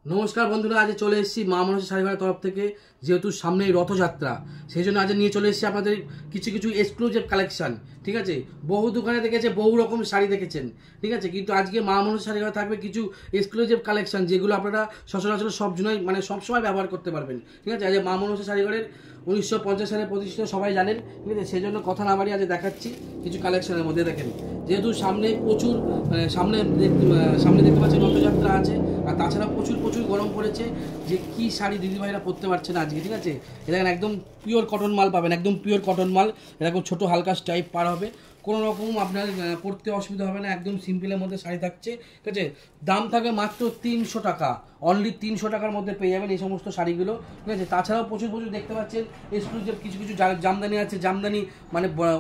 নমস্কার বন্ধুরা, আজ চলে এসেছি মা মনসা শাড়িঘরের তরফ থেকে। যেহেতু সামনেই রথযাত্রা, সেই জন্য আজ নিয়ে চলে এসেছি আপনাদের কিছু কিছু এক্সক্লুসিভ কালেকশন। ঠিক আছে, বহু দোকানে দেখেছে, বহু রকম শাড়ি দেখেছেন, ঠিক আছে, কিন্তু আজকে মা মনসা শাড়িঘরে থাকবে কিছু এক্সক্লুসিভ কালেকশন, যেগুলো আপনারা সচরাচর সব জন্যই সবসময় ব্যবহার করতে পারবেন। ঠিক আছে, আজ মা মনসা শাড়িঘরের 1950 সালে প্রতিষ্ঠিত, সবাই জানেন। ঠিক আছে, সেই জন্য কথা না বাড়িয়ে আজ দেখাচ্ছি কিছু কালেকশনের মধ্যে। দেখেন, যেহেতু সামনে প্রচুর সামনে দেখতে পাচ্ছেন রথযাত্রা আছে, আর তাছাড়া প্রচুর গরম পড়েছে, যে কি শাড়ি দিদিভাইরা পরতে পারছে না আজকে। ঠিক আছে, এটা একদম পিওর কটন মাল পাবেন, একদম পিওর কটন মাল। এরকম ছোটো হালকা স্টাইপ পার হবে, কোনো রকম আপনার পরতে অসুবিধা হবে না, একদম সিম্পলের মধ্যে শাড়ি থাকছে। ঠিক আছে, দাম থাকবে মাত্র 300 টাকা, অনলি 300 টাকার মধ্যে পেয়ে যাবেন এই সমস্ত শাড়িগুলো। ঠিক আছে, তাছাড়াও প্রচুর দেখতে পাচ্ছেন এক্সক্লুসিভ কিছু জামদানি আছে, জামদানি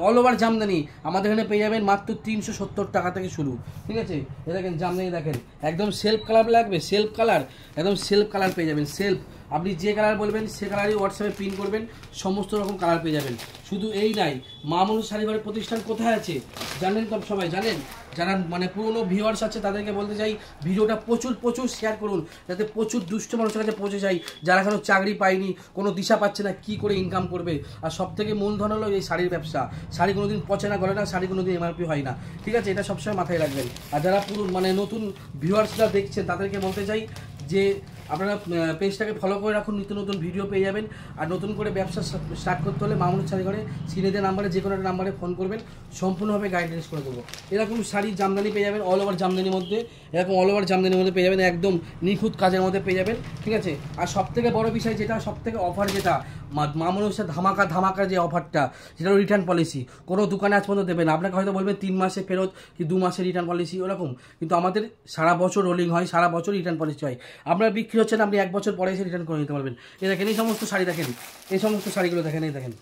অল ওভার জামদানি আমাদের এখানে পেয়ে যাবেন মাত্র 370 টাকা থেকে শুরু। ঠিক আছে, এ দেখেন জামদানি, দেখেন একদম সেলফ কালার লাগবে, সেলফ কালার, একদম সেলফ কালার পেয়ে যাবেন। সেলফ, আপনি যে কালার বলবেন সে কালারই হোয়াটসঅ্যাপে পিন করবেন, সমস্ত রকম কালার পেয়ে যাবেন। শুধু এই নাই, মা মনসা শাড়িঘরের প্রতিষ্ঠান কোথায় আছে জানেন তো? সবাই জানেন। যারা পুরনো ভিউয়ার্স আছে তাদেরকে বলতে চাই, ভিডিওটা প্রচুর শেয়ার করুন, যাতে প্রচুর দুষ্ট মানুষের কাছে পৌঁছে যায়, যারা এখনও চাকরি পায়নি, কোনো দিশা পাচ্ছে না কী করে ইনকাম করবে। আর সবথেকে মূলধন হলো এই শাড়ির ব্যবসা। শাড়ি কোনোদিন পচে না, গলে না, শাড়ি কোনোদিন এমআরপি হয় না। ঠিক আছে, এটা সবসময় মাথায় রাখবেন। আর যারা নতুন ভিউয়ার্সরা দেখছেন তাদেরকে বলতে চাই যে আপনারা পেজটাকে ফলো করে রাখুন, নতুন ভিডিও পেয়ে যাবেন। আর নতুন করে ব্যবসা স্টার্ট করতে হলে মা মনসা শাড়িঘরে সিনেদের নাম্বারে, যে কোনো একটা নাম্বারে ফোন করবেন, সম্পূর্ণভাবে গাইডেন্স করে দেবো। এরকম শাড়ি জামদানি পেয়ে যাবেন, অল ওভার জামদানির মধ্যে, এরকম অল ওভার জামদানির মধ্যে পেয়ে যাবেন, একদম নিখুঁত কাজের মধ্যে পেয়ে যাবেন। ঠিক আছে, আর সবথেকে বড় বিষয় যেটা, সবথেকে অফার যেটা, মা মনসা ধামাকা যে অফারটা, সেটা রিটার্ন পলিসি কোনো দোকানে আজ পর্যন্ত দেবেন। আপনাকে হয়তো বলবেন 3 মাসে ফেরত কি 2 মাসে রিটার্ন পলিসি, ওরকম, কিন্তু আমাদের সারা বছর রোলিং হয়, সারা বছর রিটার্ন পলিসি হয়। আপনার বিক্রি হচ্ছে না, আপনি 1 বছর পরে এসে রিটার্ন করে নিতে পারবেন। এই দেখেন, এই সমস্ত শাড়ি দেখেন, এই সমস্ত শাড়িগুলো দেখেন, এই দেখেন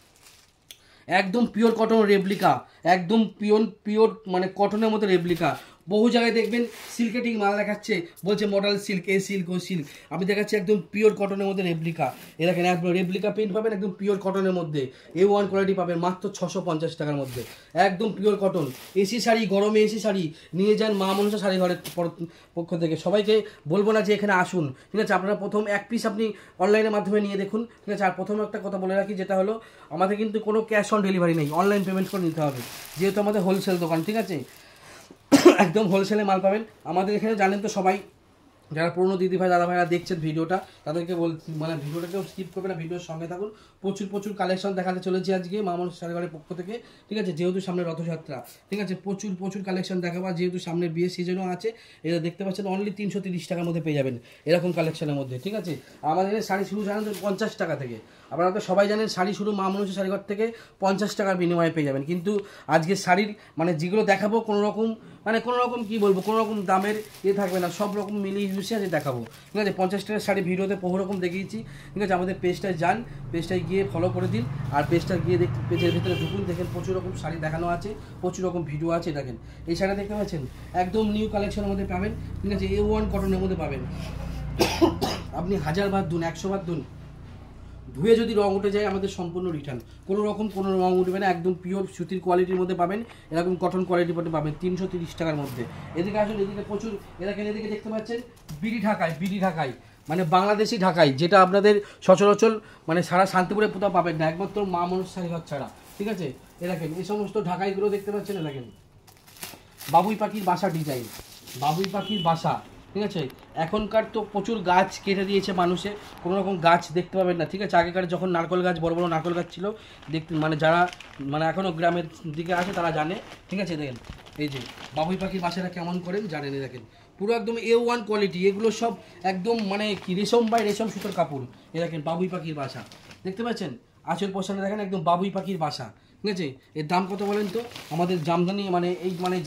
একদম পিওর কটন রেপ্লিকা, একদম পিওর কটনের মতো রেপ্লিকা। বহু জায়গায় দেখবেন সিল্কেটিং মাল দেখাচ্ছে, বলছে মডেল সিল্ক, এ সিল্ক, ও সিল্ক। আমি দেখাচ্ছি একদম পিওর কটনের মধ্যে রেপ্লিকা। এ দেখেন, একদম রেপ্লিকা প্রিন্ট পাবেন, একদম পিওর কটনের মধ্যে, A1 কোয়ালিটি পাবেন মাত্র 650 টাকার মধ্যে, একদম পিওর কটন। এসি শাড়ি, গরমে এসি শাড়ি নিয়ে যান মা মনসা শাড়িঘরের পক্ষ থেকে। সবাইকে বলবো না যে এখানে আসুন, ঠিক আছে, আপনারা প্রথম এক পিস আপনি অনলাইনের মাধ্যমে নিয়ে দেখুন। ঠিক আছে, আর প্রথম একটা কথা বলে রাখি, যেটা হলো আমাদের কিন্তু কোনো ক্যাশ অন ডেলিভারি নেই, অনলাইন পেমেন্ট করে নিতে হবে, যেহেতু আমাদের হোলসেল দোকান। ঠিক আছে, একদম হোলসেলে মাল পাবেন আমাদের এখানে। জানেন তো সবাই, যারা পুরনো দিদিভাই দাদাভাইরা দেখছেন ভিডিওটা, তাদেরকে ভিডিওটাকেও স্কিপ করবে না, ভিডিওর সঙ্গে থাকুন। প্রচুর কালেকশন দেখাতে চলেছি আজকে মা মনসা শাড়িঘরের পক্ষ থেকে। ঠিক আছে, যেহেতু সামনে রথযাত্রা, ঠিক আছে, প্রচুর কালেকশন দেখাবো। যেহেতু সামনে বিয়ের সিজনও আছে, এটা দেখতে পাচ্ছেন অনলি 330 টাকার মধ্যে পেয়ে যাবেন এরকম কালেকশনের মধ্যে। ঠিক আছে, আমাদের শাড়ি শুরু জানেন তো 50 টাকা থেকে। আপনারা তো সবাই জানেন শাড়ি শুরু মা মনসা শাড়িঘর থেকে 50 টাকার বিনিময়ে পেয়ে যাবেন। কিন্তু আজকে শাড়ির যেগুলো দেখাবো, কোনো রকম কি বলবো, কোনো রকম দামের থাকবে না, সব রকম মিলিয়ে মিশিয়ে আজ দেখাবো। ঠিক আছে, 50 টাকার শাড়ি ভিডিওতে বহু রকম দেখিয়েছি। ঠিক আছে, আমাদের পেজটায় যান, পেজটায় গিয়ে ফলো করে দিন, আর পেজটা গিয়ে পেজের ভিতরে ঢুকুন, দেখেন প্রচুর রকম শাড়ি দেখানো আছে, প্রচুর রকম ভিডিও আছে। দেখেন এই শাড়ি দেখতে পাচ্ছেন, একদম নিউ কালেকশনের মধ্যে পাবেন। ঠিক আছে, A1 কটনের মধ্যে পাবেন। আপনি 1000 বার ধুন, 100 বার ধুন, ধুয়ে যদি রং উঠে যায় আমাদের সম্পূর্ণ রিটার্ন, কোনো রং উঠবে না, একদম পিওর সুতির কোয়ালিটির মধ্যে পাবেন, এরকম কটন কোয়ালিটির মধ্যে পাবেন 330 টাকার মধ্যে। এদিকে আসুন, এদিকে প্রচুর, এদিকে দেখতে পাচ্ছেন বিডি ঢাকাই, বাংলাদেশি ঢাকাই, যেটা আপনাদের সচরাচর সারা শান্তিপুরে কোথাও পাবেন না, একমাত্র মা মনসা শাড়িঘর ছাড়া। ঠিক আছে, দেখেন এই সমস্ত ঢাকাইগুলো দেখতে পাচ্ছেন, দেখেন বাবুই পাখির বাসা ডিজাইন, বাবুই পাখির বাসা। ঠিক আছে, এখনকার তো প্রচুর গাছ কেটে দিয়েছে মানুষে, কোনো রকম গাছ দেখতে পাবেন না। ঠিক আছে, আগেকার যখন নারকেল গাছ, বড় নারকেল গাছ ছিল দেখতে, যারা এখনও গ্রামের দিকে আছে তারা জানে। ঠিক আছে, দেখেন এই যে বাবুই পাখির বাসাটা কেমন করেন জানেন, দেখেন পুরো একদম A1 কোয়ালিটি, এগুলো সব একদম কি রেশম রেশম সুতোর কাপড়। দেখেন বাবুই পাখির বাসা দেখতে পাচ্ছেন, আঁচল পোষণে দেখেন একদম বাবুই পাখির বাসা। ঠিক আছে, এর দাম কত বলেন তো? আমাদের জামদানি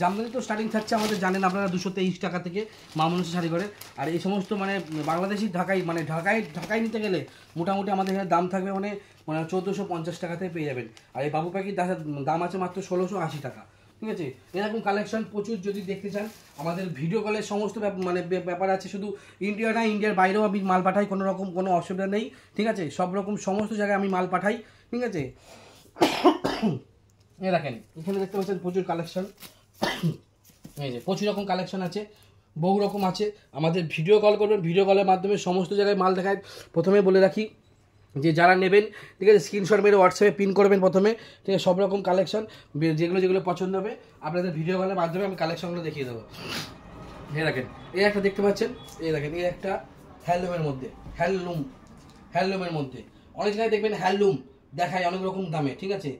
জামদানি তো স্টার্টিং থাকছে আমাদের, জানেন আপনারা, 223 টাকা থেকে মা মনসা শাড়িঘরে। আর এই সমস্ত বাংলাদেশি ঢাকাই নিতে গেলে মোটামুটি আমাদের এখানে দাম থাকবে 1450 টাকা থেকে পেয়ে যাবেন। আর এই বাবু পাখির দাম আছে মাত্র 1680 টাকা। ঠিক আছে, এরকম কালেকশন প্রচুর যদি দেখতে চান, আমাদের ভিডিও কলের সমস্ত ব্যাপার আছে। শুধু ইন্ডিয়া না, ইন্ডিয়ার বাইরেও আমি মাল পাঠাই, কোনো অসুবিধা নেই। ঠিক আছে, সব রকম সমস্ত জায়গায় আমি মাল পাঠাই। ঠিক আছে, দেখেন এখানে দেখতে পাচ্ছেন প্রচুর কালেকশন, এই যে প্রচুর রকম কালেকশন আছে, বহু রকম আছে। আমাদের ভিডিও কল করবেন, ভিডিও কলের মাধ্যমে সমস্ত জায়গায় মাল দেখায়। প্রথমে বলে রাখি যে যারা নেবেন, ঠিক আছে, স্ক্রিনশট মেরে হোয়াটসঅ্যাপে পিন করবেন প্রথমে, ঠিক আছে, সব রকম কালেকশন যেগুলো যেগুলো পছন্দ হবে আপনাদের ভিডিও কলের মাধ্যমে আমি কালেকশনগুলো দেখিয়ে দেবো। এই দেখেন, এই একটা দেখতে পাচ্ছেন, এই দেখেন, এই একটা হ্যান্ডলুমের মধ্যে, হ্যান্ডলুমের মধ্যে অনেক জায়গায় দেখবেন হ্যান্ডলুম দেখায় অনেক রকম দামে, ঠিক আছে,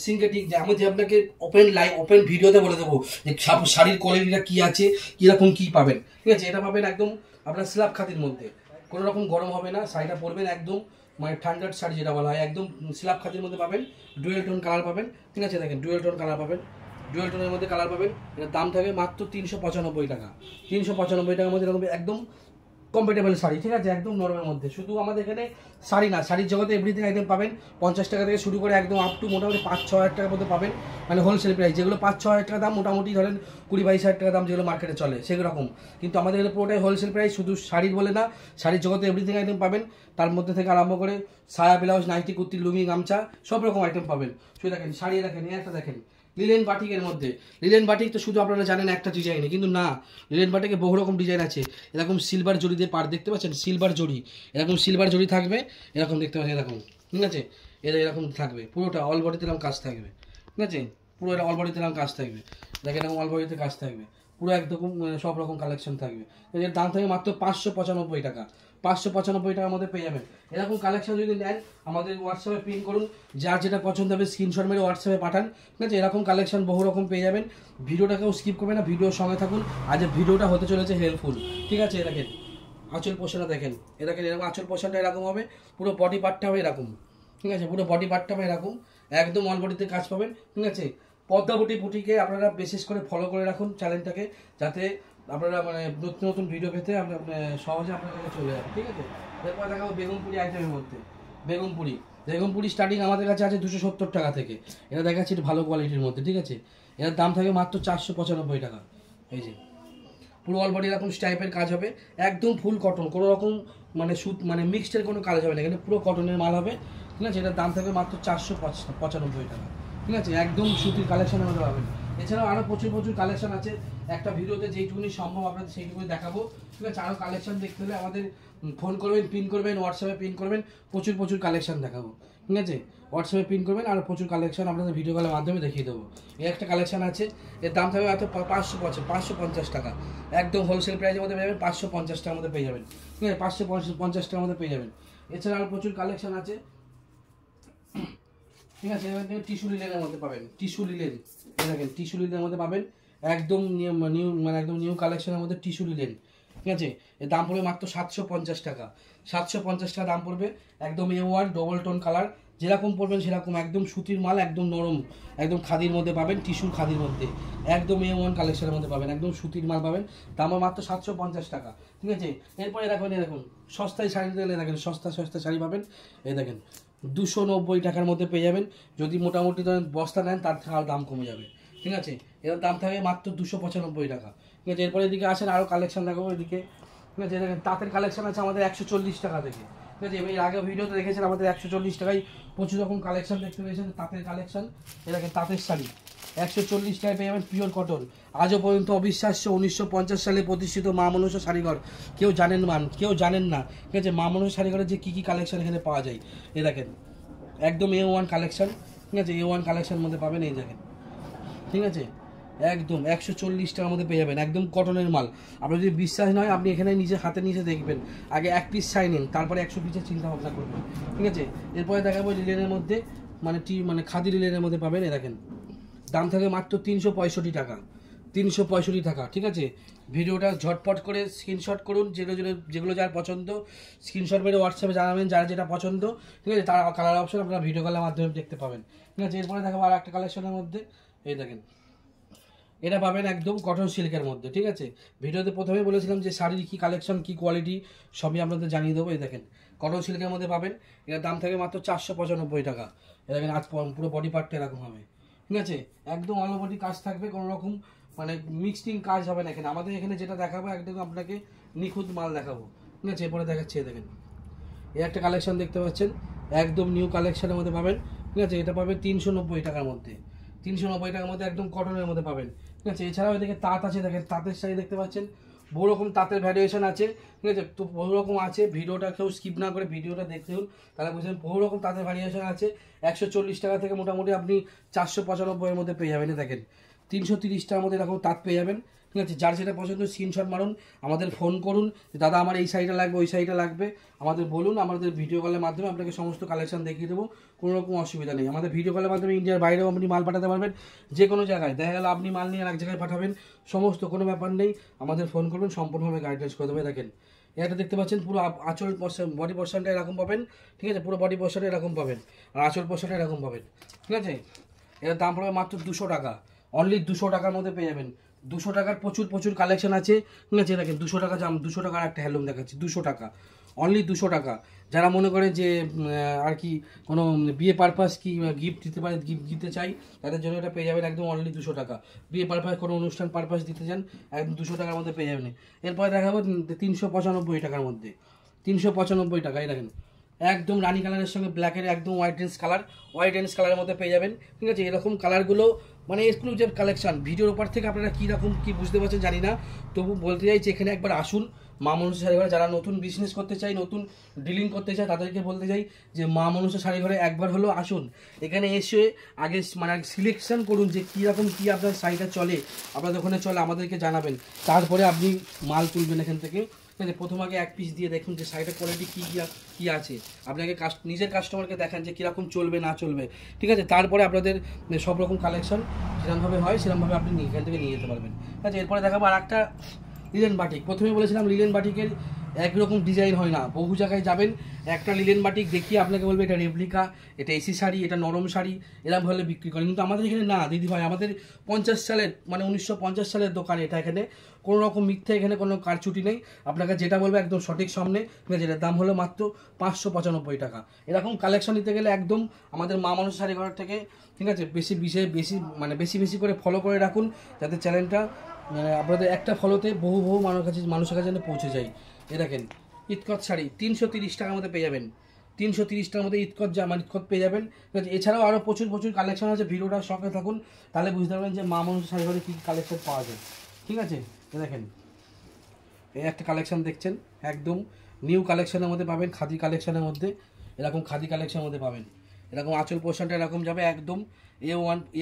সিনথেটিক, যে আমি যে আপনাকে ওপেন ভিডিওতে বলে দেবো যে শাড়ির কোয়ালিটিটা কী আছে, কীরকম কী পাবেন, ঠিক আছে। এটা পাবেন একদম আপনার স্ল্যাব খাতির মধ্যে, কোনো রকম গরম হবে না, শাড়িটা পরবেন একদম মানে ঠান্ডার শাড়ি যেটা বলা হয়, একদম স্ল্যাব খাতির মধ্যে পাবেন, ডুয়েল টোন কালার পাবেন, ঠিক আছে, দেখেন ডুয়েল টোন কালার পাবেন, ডুয়েল টোনের মধ্যে কালার পাবেন। এটার দাম থাকবে মাত্র 395 টাকা, 395 টাকার মধ্যে এরকম একদম কমফোর্টেবল শাড়ি, ঠিক আছে, একদম নরমের মধ্যে। শুধু আমাদের এখানে শাড়ি না, শাড়ির জগতে এভরিথিং আইটেম পাবেন 50 টাকা থেকে শুরু করে একদম আপ টু মোটামুটি 5-6 হাজার টাকার মধ্যে পাবেন, মানে হোলসেল প্রাইস। যেগুলো 5-6 হাজার টাকা দাম, মোটামুটি ধরেন 20-22 হাজার টাকা দাম যেগুলো মার্কেটে চলে সেরকম, কিন্তু আমাদের এখানে পুরোটাই হোলসেল প্রাইস। শুধু শাড়ির বলে না, শাড়ির জগতে এভরিথিং আইটেম পাবেন, তার মধ্যে থেকে আরম্ভ করে সায়া, ব্লাউজ, নাইটি, কুর্তি, লুঙ্গি, গামছা সব রকম আইটেম পাবেন। শুধু দেখেন শাড়ি, দেখেন এই একটা দেখেন লিলেন বাটিকের মধ্যে। লিলেন বাটিক তো শুধু আপনারা জানেন একটা ডিজাইনে, কিন্তু না, লিলেন বাটিকে বহু রকম ডিজাইন আছে। এরকম সিলভার জড়ি দিয়ে পার দেখতে পাচ্ছেন, সিলভার জড়ি, এরকম সিলভার জড়ি থাকবে, এরকম দেখতে পাচ্ছেন, এরকম, ঠিক আছে, এরকম থাকবে, পুরোটা অল বডিতে এরকম কাজ থাকবে, ঠিক আছে, পুরো এটা অল বডিতে এরকম কাজ থাকবে, দেখেন এরকম অল বডিতে কাজ থাকবে, পুরো একদম সব রকম কালেকশন থাকবে। এর দাম থাকবে মাত্র 595 টাকা, 595 টাকার মধ্যে পেয়ে যাবেন। এরকম কালেকশন যদি নেন আমাদের হোয়াটসঅ্যাপে পিন করুন, যার যেটা পছন্দ হবে স্ক্রিনশট মেরে হোয়াটসঅ্যাপে পাঠান, ঠিক আছে। এরকম কালেকশন বহু রকম পেয়ে যাবেন। ভিডিওটাকেও স্কিপ করবেন না, ভিডিওর সঙ্গে থাকুন। আজ ভিডিওটা হতে চলেছে হেল্পফুল, ঠিক আছে। দেখেন আঁচল পোষণটা দেখেন, দেখেন এরকম আঁচল পোষণটা এরকম হবে, পুরো বডি পার্টটা হবে এরকম, ঠিক আছে, পুরো বডি পার্টটা হবে এরকম, একদম অল বডিতে কাজ পাবেন, ঠিক আছে। পদ্মাবতী বুটিকে আপনারা বিশেষ করে ফলো করে রাখুন চ্যানেলটাকে, যাতে আপনারা মানে নতুন নতুন ভিডিও পেতে সহজে আপনার কাছে চলে যাবে, ঠিক আছে। এরপর দেখাবো বেগুনপুরি আইটেমের মধ্যে। বেগুনপুরি স্টার্টিং আমাদের কাছে আছে 270 টাকা থেকে। এটা দেখাচ্ছি একটু ভালো কোয়ালিটির মধ্যে, ঠিক আছে। এটার দাম থাকে মাত্র 495 টাকা। এই যে পুরো অল বডি এরকম স্টাইপের কাজ হবে, একদম ফুল কটন, কোনো রকম মানে সুত মানে মিক্সডের কোনো কাজ হবে না, এখানে পুরো কটনের মাল হবে, ঠিক আছে। এটার দাম থাকবে মাত্র 495 টাকা, ঠিক আছে, একদম সুতির কালেকশনের মধ্যে পাবেন। এছাড়াও আরও প্রচুর কালেকশন আছে, একটা ভিডিওতে যেইটুকুনি সম্ভব আপনাদের সেইটুকুনি দেখাবো, ঠিক আছে। আরও কালেকশন দেখতে হলে আমাদের ফোন করবেন, পিন করবেন, হোয়াটসঅ্যাপে পিন করবেন, প্রচুর কালেকশন দেখাবো, ঠিক আছে। হোয়াটসঅ্যাপে পিন করবেন, আর প্রচুর কালেকশন আপনাদের ভিডিও কলের মাধ্যমে দেখিয়ে দেবো। এই একটা কালেকশন আছে, এর দাম থাকবে মাত্র 550 টাকা, একদম হোলসেল প্রাইসের মধ্যে পেয়ে যাবেন, 550 টাকার মধ্যে পেয়ে যাবেন, ঠিক আছে, 550 টাকার মধ্যে পেয়ে যাবেন। এছাড়া আরও প্রচুর কালেকশন আছে, ঠিক আছে। এবার দেখেন টিস্যু লিলেনের মধ্যে পাবেন, টিস্যু লিলেন, দেখেন টিস্যু লিলেনের মধ্যে পাবেন, একদম নিউ মানে একদম নিউ কালেকশনের মধ্যে টিস্যু লিলেন, ঠিক আছে। এর দাম পড়বে মাত্র 750 টাকা, 750 টাকা দাম পড়বে, একদম A1 ডবল টোন কালার, যেরকম পড়বেন সেরকম, একদম সুতির মাল, একদম নরম, একদম খাদির মধ্যে পাবেন, টিস্যুর খাদির মধ্যে, একদম A1 কালেকশনের মধ্যে পাবেন, একদম সুতির মাল পাবেন, দাম মাত্র 750 টাকা, ঠিক আছে। এরপরে দেখুন সস্তায় শাড়ি দিলে দেখেন সস্তা শাড়ি পাবেন, এই দেখেন 290 টাকার মধ্যে পেয়ে যাবেন। যদি মোটামুটি ধরেন বস্তা নেন তার থেকে আরও দাম কমে যাবে, ঠিক আছে। এর দাম থাকে মাত্র 295 টাকা, ঠিক আছে। এরপরে এদিকে আসেন আরও কালেকশন দেখাবো এদিকে, ঠিক আছে। দেখেন তাঁতের কালেকশন আছে আমাদের 140 টাকা থেকে, ঠিক আছে। এর আগে ভিডিওতে দেখেছেন আমাদের 140 টাকায় প্রচুর রকম কালেকশন দেখতে পেয়েছেন, তাঁতের কালেকশন। এ দেখেন তাঁতের শাড়ি 140 টাকায় পেয়ে যাবেন, পিওর কটন। আজও পর্যন্ত অবিশ্বাস্য 1950 সালে প্রতিষ্ঠিত মা মনসা শাড়িঘর, কেউ জানেন না, ঠিক আছে। মা মনসা শাড়িঘরের যে কী কালেকশন এখানে পাওয়া যায়, এ দেখেন একদম A1 কালেকশন, ঠিক আছে, A1 কালেকশন মধ্যে পাবেন, এই দেখেন, ঠিক আছে, একদম 140 টাকার মধ্যে পেয়ে যাবেন, একদম কটনের মাল। আপনার যদি বিশ্বাস নয় আপনি এখানে নিজে হাতে নিচে দেখবেন, আগে 1 পিস শাড়ি নিন, তারপরে 100 পিসের চিন্তা ভাবনা করবেন, ঠিক আছে। এরপরে দেখাবো লিলেনের মধ্যে, মানে খাদি লিলেনের মধ্যে পাবেন, এ দেখেন দাম থাকে মাত্র 365 টাকা, 365 টাকা, ঠিক আছে। ভিডিওটা ঝটপট করে স্ক্রিনশট করুন, যেগুলো যার পছন্দ স্ক্রিনশট মেরে হোয়াটসঅ্যাপে জানাবেন যার যেটা পছন্দ, ঠিক আছে। তার কালার অপশন আপনারা ভিডিও কলের মাধ্যমে দেখতে পাবেন, ঠিক আছে। এরপরে দেখাবো আর একটা কালেকশনের মধ্যে, এই দেখেন এটা পাবেন একদম কটন সিল্কের মধ্যে, ঠিক আছে। ভিডিওতে প্রথমে বলেছিলাম যে শাড়ির কী কালেকশন, কী কোয়ালিটি সবই আপনাদের জানিয়ে দেবো। এই দেখেন কটন সিল্কের মধ্যে পাবেন, এর দাম থাকে মাত্র 495 টাকা। এ দেখেন আজ পুরো বডি পার্টটা এরকম হবে, ঠিক আছে, একদম অল বডি কাজ থাকবে, কোনো রকম মানে মিক্সিং কাজ হবে না এখানে। আমাদের এখানে যেটা দেখাবো একদম আপনাকে নিখুঁত মাল দেখাবো, ঠিক আছে। এরপরে দেখাচ্ছি, দেখেন এই একটা কালেকশন দেখতে পাচ্ছেন, একদম নিউ কালেকশনের মধ্যে পাবেন, ঠিক আছে। এটা পাবেন 390 টাকার মধ্যে, 390 টাকার মধ্যে একদম কটনের মধ্যে পাবেন, ঠিক আছে। এছাড়াও এদিকে তাঁত আছে, দেখেন তাঁতের শাড়ি দেখতে পাচ্ছেন, বহু রকম তাঁতের ভ্যারিয়েশন আছে, ঠিক আছে। তো বহু রকম আছে, ভিডিওটা কেউ স্কিপ না করে ভিডিওটা দেখুন, তাহলে বুঝবেন বহু রকম তাঁতের ভ্যারিয়েশন আছে। 140 টাকা থেকে মোটামুটি আপনি 495 মধ্যে পেয়ে যাবেন। দেখেন 330 টাকার মধ্যে এরকম তাঁত পেয়ে যাবেন, ঠিক আছে। যার যেটা পছন্দ স্ক্রিনশট মারুন, আমাদের ফোন করুন, দাদা আমার এই শাড়িটা লাগবে, ওই শাড়িটা লাগবে, আমাদের বলুন, আমাদের ভিডিও কলের মাধ্যমে আপনাকে সমস্ত কালেকশন দেখিয়ে দেবো, কোনো রকম অসুবিধা নেই। আমাদের ভিডিও কলের মাধ্যমে ইন্ডিয়ার বাইরেও আপনি মাল পাঠাতে পারবেন, যে কোনো জায়গায়। দেখা গেল আপনি মাল নিয়ে এক জায়গায় পাঠাবেন, সমস্ত কোনো ব্যাপার নেই, আমাদের ফোন করবেন, সম্পূর্ণভাবে গাইডেন্স করে দেবে। দেখেন এটা দেখতে পাচ্ছেন, পুরো আঁচল পোর্শন, বডি পোর্শনটা এরকম পাবেন, ঠিক আছে। পুরো বডি পোর্শনটা এরকম পাবেন, আর আঁচল পোর্শনটা এরকম পাবেন, ঠিক আছে। এটার দাম পড়বে মাত্র 200 টাকা, অনলি 200 টাকার মধ্যে পেয়ে যাবেন। 200 টাকার প্রচুর প্রচুর কালেকশন আছে, ঠিক আছে। দেখেন 200 টাকা, 200 টাকার একটা হ্যান্ডলুম দেখাচ্ছি, 200 টাকা, অনলি 200 টাকা। যারা মনে করে যে আর কি কোনো বিয়ে পারপাস কি গিফট দিতে পারে, গিফট দিতে চাই, তাদের জন্য এটা পেয়ে যাবেন একদম অনলি 200 টাকা। বিয়ে পারপাস, কোনো অনুষ্ঠান পারপাস দিতে চান, একদম 200 টাকার মধ্যে পেয়ে যাবেন। এরপরে দেখাবো 395 টাকার মধ্যে, 395 টাকায়। দেখেন একদম রানি কালারের সঙ্গে ব্ল্যাকের একদম হোয়াইট অ্যান্ড কালারের মধ্যে পেয়ে যাবেন, ঠিক আছে। এরকম কালারগুলো মানে এক্সক্লুসিভ কালেকশন। ভিডিওর উপর থেকে আপনারা কীরকম কী বুঝতে পারছেন জানি না, তবু বলতে চাই যে এখানে একবার আসুন। মা মনসা শাড়িঘরে যারা নতুন বিজনেস করতে চাই, নতুন ডিলিং করতে চাই, তাদেরকে বলতে চাই যে মা মনসা শাড়িঘরে একবার হলেও আসুন। এখানে এসে আগে মানে সিলেকশন করুন যে কীরকম কী আপনার শাড়িটা চলে, আপনাদের ওখানে চলে, আমাদেরকে জানাবেন, তারপরে আপনি মাল তুলবেন এখান থেকে। প্রথম আগে এক পিস দিয়ে দেখুন যে শাড়িটার কোয়ালিটি কী আছে, আপনাকে নিজের কাস্টমারকে দেখান যে কীরকম চলবে না চলবে, ঠিক আছে। তারপরে আপনাদের সব রকম কালেকশন যেরকমভাবে হয় সেরকমভাবে আপনি এখান থেকে নিয়ে যেতে পারবেন, ঠিক আছে। এরপরে দেখাবো আর একটা লিলেন বাটিক। প্রথমে বলেছিলাম লিলেন বাটিকের একরকম ডিজাইন হয় না, বহু জায়গায় যাবেন, একটা লিলেন বাটিক দেখিয়ে আপনাকে বলবে এটা রেপ্লিকা, এটা এসি শাড়ি, এটা নরম শাড়ি, এরকম হলে বিক্রি করেন। কিন্তু আমাদের এখানে না দিদি ভাই, আমাদের 50 সালের মানে 1950 সালের দোকান এটা। এখানে কোনো রকম মিথ্যে, এখানে কোনো কারচুটি নেই, আপনাকে যেটা বলবে একদম সঠিক সামনে, ঠিক আছে। এটার দাম হলো মাত্র 595 টাকা। এরকম কালেকশন নিতে গেলে একদম আমাদের মা মানুষ শাড়িঘর থেকে, ঠিক আছে, বেশি করে ফলো করে রাখুন, যাতে চ্যানেলটা মানে আপনাদের একটা ফলোতে বহু মানুষের কাছে পৌঁছে যায়। এ দেখেন ইতকত শাড়ি 330 টাকার মধ্যে পেয়ে যাবেন, 330 টাকার মধ্যে ইতকত পেয়ে যাবেন, ঠিক আছে। এছাড়াও আরও প্রচুর কালেকশন আছে, ভিডিওটার সঙ্গে থাকুন, তাহলে বুঝতে পারবেন যে মা মানুষ শাড়িঘরে কী কালেকশন পাওয়া যায়, ঠিক আছে। দেখেন এই একটা কালেকশন দেখছেন, একদম নিউ কালেকশনের মধ্যে পাবেন, খাদি কালেকশনের মধ্যে, এরকম খাদি কালেকশনের মধ্যে পাবেন। এরকম আঁচল পোর্শনটা এরকম যাবে, একদম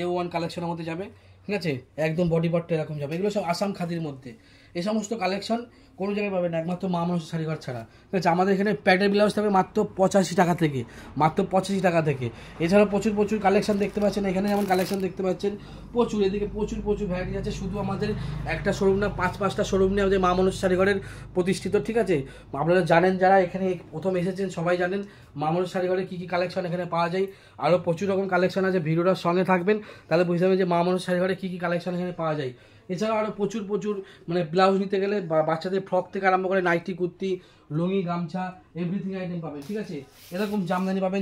A1 কালেকশনের মধ্যে যাবে, ঠিক আছে। একদম বডি পার্টটা এরকম যাবে, এগুলো সব আসাম খাদির মধ্যে। এই সমস্ত কালেকশন কোনো জায়গায় পাবেন না, একমাত্র মা মানুষের শাড়িঘর ছাড়া, ঠিক আছে। আমাদের এখানে প্যাডের ব্লাউজ থাকবে মাত্র 85 টাকা থেকে, মাত্র 85 টাকা থেকে। এছাড়াও প্রচুর কালেকশন দেখতে পাচ্ছেন, এখানে যেমন কালেকশন দেখতে পাচ্ছেন প্রচুর, এদিকে প্রচুর ভ্যারাইটি আছে। শুধু আমাদের একটা শোরুম না, 5-5টা শোরুম নিয়ে আমাদের মা মানুষ শাড়িঘরের প্রতিষ্ঠিত, ঠিক আছে। আপনারা জানেন, যারা এখানে প্রথম এসেছেন সবাই জানেন মা মানুষ শাড়িঘরে কী কালেকশন এখানে পাওয়া যায়। আরও প্রচুর রকম কালেকশন আছে, ভিডিওটার সঙ্গে থাকবেন, তাহলে বুঝতে পারবেন যে মা মানুষ শাড়িঘরে কী কালেকশন এখানে পাওয়া যায়। এছাড়াও আরও প্রচুর মানে ব্লাউজ নিতে গেলে বাচ্চাদের ফ্রক থেকে আরম্ভ করে নাইটি, কুর্তি, লুঙ্গি, গামছা, এভরিথিং আইটেম পাবেন, ঠিক আছে। এরকম জামদানি পাবেন,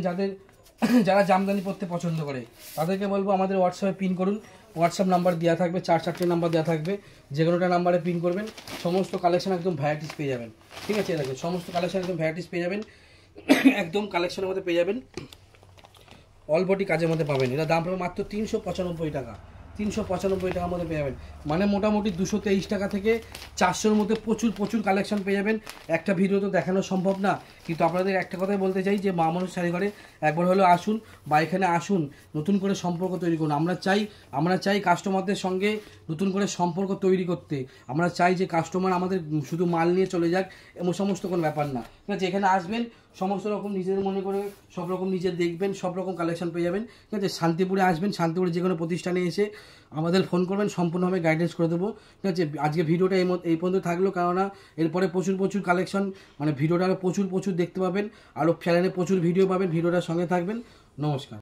যারা জামদানি পরতে পছন্দ করে তাদেরকে বলবো আমাদের হোয়াটসঅ্যাপে পিন করুন, হোয়াটসঅ্যাপ নাম্বার দেওয়া থাকবে, 4-4টে নাম্বার দেওয়া থাকবে, যে কোনোটা নাম্বারে পিন করবেন, সমস্ত কালেকশন একদম ভ্যারাইটিস পেয়ে যাবেন, ঠিক আছে। দেখুন সমস্ত কালেকশন একদম ভ্যারাইটিস পেয়ে যাবেন, একদম কালেকশনের মধ্যে পেয়ে যাবেন, অল বডি কাজের মধ্যে পাবেন। এটা দাম পড়বে মাত্র 395 টাকা, 395 টাকার মধ্যে পেয়ে যাবেন। মানে মোটামুটি 223 টাকা থেকে 400-র মধ্যে প্রচুর কালেকশন পেয়ে যাবেন। একটা ভিডিও তো দেখানো সম্ভব না, কিন্তু আপনাদের একটা কথাই বলতে চাই যে মা মানুষ শাড়িঘরে একবার হলেও আসুন, বা এখানে আসুন, নতুন করে সম্পর্ক তৈরি করুন। আমরা চাই কাস্টমারদের সঙ্গে নতুন করে সম্পর্ক তৈরি করতে। আমরা চাই যে কাস্টমার আমাদের শুধু মাল নিয়ে চলে যাক, এমন সমস্ত কোনো ব্যাপার না, ঠিক আছে। এখানে আসবেন, সমস্ত রকম নিজের মনে করে সব রকম নিজে দেখবেন, সব রকম কালেকশন পেয়ে যাবেন, ঠিক আছে। শান্তিপুরে আসবেন, শান্তিপুরে যে কোনো প্রতিষ্ঠানে এসে আমাদের ফোন করবেন, সম্পূর্ণভাবে গাইডেন্স করে দেবো, ঠিক আছে। আজকে ভিডিওটা এই পর্যন্ত থাকলো, কেননা এরপরে প্রচুর কালেকশন, মানে ভিডিওটা আরও প্রচুর দেখতে পাবেন, আরও চ্যানেলে প্রচুর ভিডিও পাবেন, ভিডিওটার সঙ্গে থাকবেন। নমস্কার।